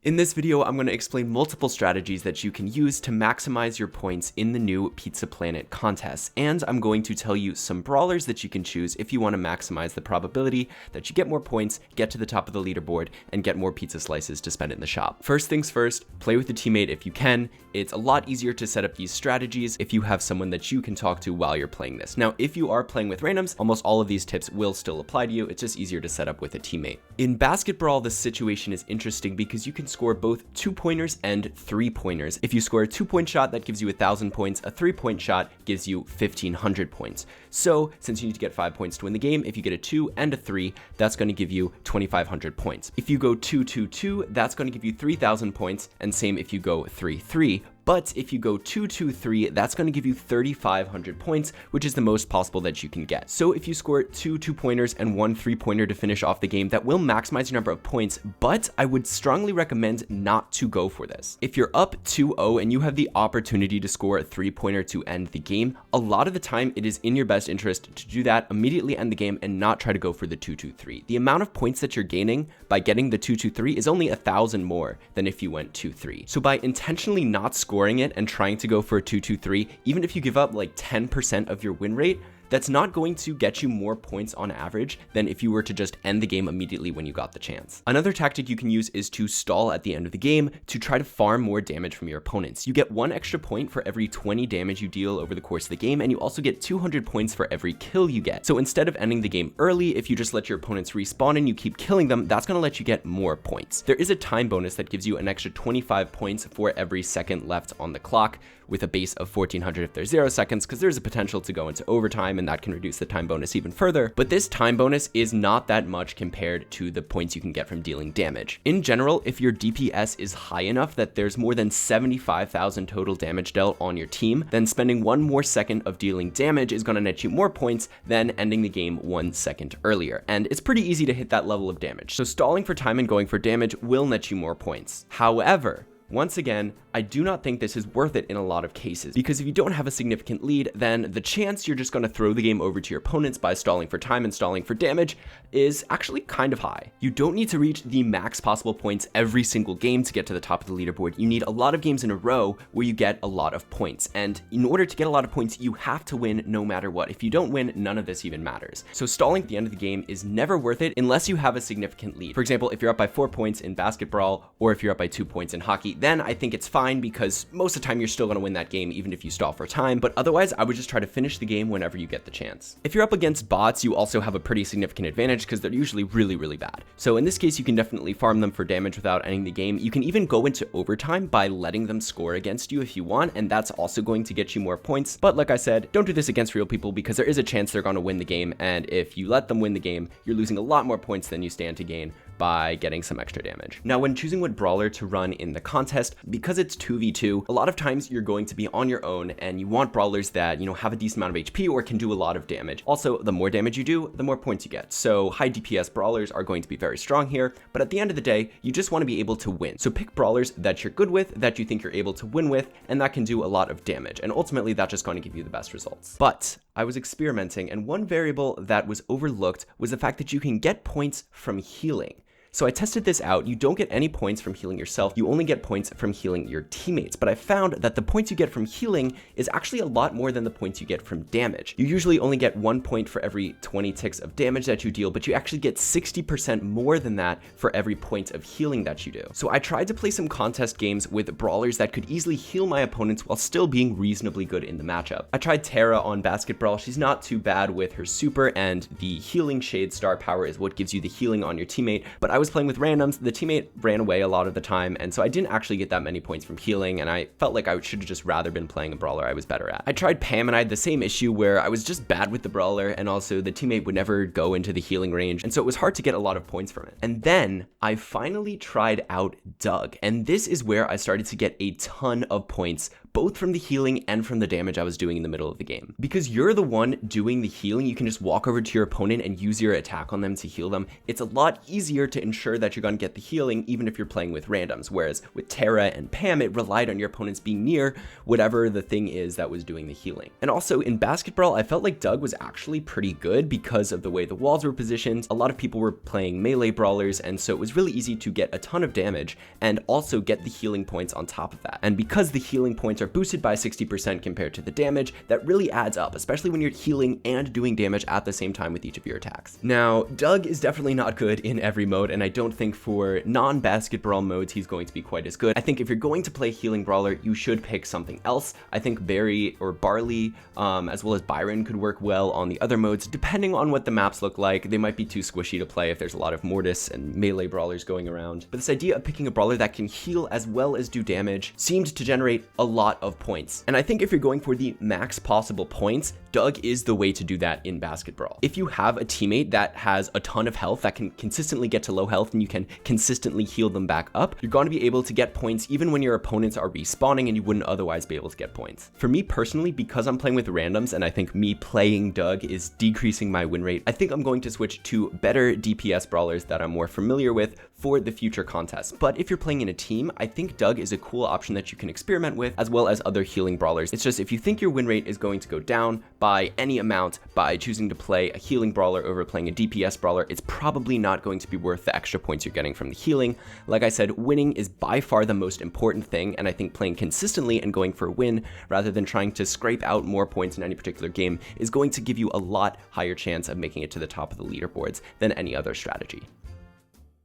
In this video, I'm going to explain multiple strategies that you can use to maximize your points in the new Pizza Planet contest, and I'm going to tell you some brawlers that you can choose if you want to maximize the probability that you get more points, get to the top of the leaderboard, and get more pizza slices to spend in the shop. First things first, play with a teammate if you can. It's a lot easier to set up these strategies if you have someone that you can talk to while you're playing this. Now, if you are playing with randoms, almost all of these tips will still apply to you. It's just easier to set up with a teammate. In Basketbrawl, the situation is interesting because you can score both 2-pointers and 3-pointers. If you score a 2-point shot, that gives you 1,000 points. A 3-point shot gives you 1,500 points. So since you need to get 5 points to win the game, if you get a 2 and a 3, that's going to give you 2,500 points. If you go 2-2-2, that's going to give you 3,000 points, and same if you go 3-3. But if you go 2-2-3, that's going to give you 3,500 points, which is the most possible that you can get. So if you score 2 2-pointers and 1 3-pointer to finish off the game, that will maximize your number of points, but I would strongly recommend not to go for this. If you're up 2-0 and you have the opportunity to score a 3-pointer to end the game, a lot of the time it is in your best interest to do that, immediately end the game, and not try to go for the 2-2-3. The amount of points that you're gaining by getting the 2-2-3 is only 1,000 more than if you went 2-3. So by intentionally not scoring it and trying to go for a 2-2-3, even if you give up like 10% of your win rate, that's not going to get you more points on average than if you were to just end the game immediately when you got the chance. Another tactic you can use is to stall at the end of the game to try to farm more damage from your opponents. You get 1 extra point for every 20 damage you deal over the course of the game, and you also get 200 points for every kill you get. So instead of ending the game early, if you just let your opponents respawn and you keep killing them, that's going to let you get more points. There is a time bonus that gives you an extra 25 points for every second left on the clock, with a base of 1,400 if there's 0 seconds, because there's a potential to go into overtime, and that can reduce the time bonus even further. But this time bonus is not that much compared to the points you can get from dealing damage. In general, if your DPS is high enough that there's more than 75,000 total damage dealt on your team, then spending 1 more second of dealing damage is going to net you more points than ending the game 1 second earlier. And it's pretty easy to hit that level of damage. So stalling for time and going for damage will net you more points. However, once again, I do not think this is worth it in a lot of cases, because if you don't have a significant lead, then the chance you're just going to throw the game over to your opponents by stalling for time and stalling for damage is actually kind of high. You don't need to reach the max possible points every single game to get to the top of the leaderboard. You need a lot of games in a row where you get a lot of points, and in order to get a lot of points, you have to win no matter what. If you don't win, none of this even matters. So stalling at the end of the game is never worth it unless you have a significant lead. For example, if you're up by 4 points in Basketbrawl, or if you're up by 2 points in hockey, then I think it's fine, because most of the time you're still going to win that game even if you stall for time. But otherwise, I would just try to finish the game whenever you get the chance. If you're up against bots, you also have a pretty significant advantage because they're usually really bad. So in this case, you can definitely farm them for damage without ending the game. You can even go into overtime by letting them score against you if you want, and that's also going to get you more points. But like I said, don't do this against real people, because there is a chance they're going to win the game, and if you let them win the game, you're losing a lot more points than you stand to gain by getting some extra damage. Now, when choosing what brawler to run in the contest, because it's 2v2, a lot of times you're going to be on your own, and you want brawlers that, have a decent amount of HP or can do a lot of damage. Also, the more damage you do, the more points you get. So high DPS brawlers are going to be very strong here, but at the end of the day, you just want to be able to win. So pick brawlers that you're good with, that you think you're able to win with, and that can do a lot of damage. And ultimately, that's just going to give you the best results. But I was experimenting, and one variable that was overlooked was the fact that you can get points from healing. So I tested this out. You don't get any points from healing yourself. You only get points from healing your teammates. But I found that the points you get from healing is actually a lot more than the points you get from damage. You usually only get 1 point for every 20 ticks of damage that you deal, but you actually get 60% more than that for every point of healing that you do. So I tried to play some contest games with brawlers that could easily heal my opponents while still being reasonably good in the matchup. I tried Tara on Basketbrawl. She's not too bad with her super, and the healing shade star power is what gives you the healing on your teammate. But I was playing with randoms. The teammate ran away a lot of the time, and so I didn't actually get that many points from healing, and I felt like I should have just rather been playing a brawler I was better at. I tried Pam, and I had the same issue where I was just bad with the brawler, and also the teammate would never go into the healing range, and so it was hard to get a lot of points from it. And then I finally tried out Doug, and this is where I started to get a ton of points both from the healing and from the damage I was doing in the middle of the game. Because you're the one doing the healing, you can just walk over to your opponent and use your attack on them to heal them. It's a lot easier to ensure that you're going to get the healing even if you're playing with randoms, whereas with Terra and Pam, it relied on your opponents being near whatever the thing is that was doing the healing. And also in Basketbrawl, I felt like Doug was actually pretty good because of the way the walls were positioned. A lot of people were playing melee brawlers, and so it was really easy to get a ton of damage and also get the healing points on top of that. And because the healing points are boosted by 60% compared to the damage, that really adds up, especially when you're healing and doing damage at the same time with each of your attacks. Now, Doug is definitely not good in every mode, and I don't think for non-Basketbrawl modes he's going to be quite as good. I think if you're going to play healing brawler, you should pick something else. I think Barry or Barley, as well as Byron, could work well on the other modes. Depending on what the maps look like, they might be too squishy to play if there's a lot of Mortis and melee brawlers going around. But this idea of picking a brawler that can heal as well as do damage seemed to generate a lot of points. And I think if you're going for the max possible points, Doug is the way to do that in Basketbrawl. If you have a teammate that has a ton of health, that can consistently get to low health and you can consistently heal them back up, you're going to be able to get points even when your opponents are respawning and you wouldn't otherwise be able to get points. For me personally, because I'm playing with randoms and I think me playing Doug is decreasing my win rate, I think I'm going to switch to better DPS brawlers that I'm more familiar with for the future contests. But if you're playing in a team, I think Doug is a cool option that you can experiment with, as well as other healing brawlers. It's just if you think your win rate is going to go down by any amount by choosing to play a healing brawler over playing a DPS brawler, it's probably not going to be worth the extra points you're getting from the healing. Like I said, winning is by far the most important thing, and I think playing consistently and going for a win rather than trying to scrape out more points in any particular game is going to give you a lot higher chance of making it to the top of the leaderboards than any other strategy.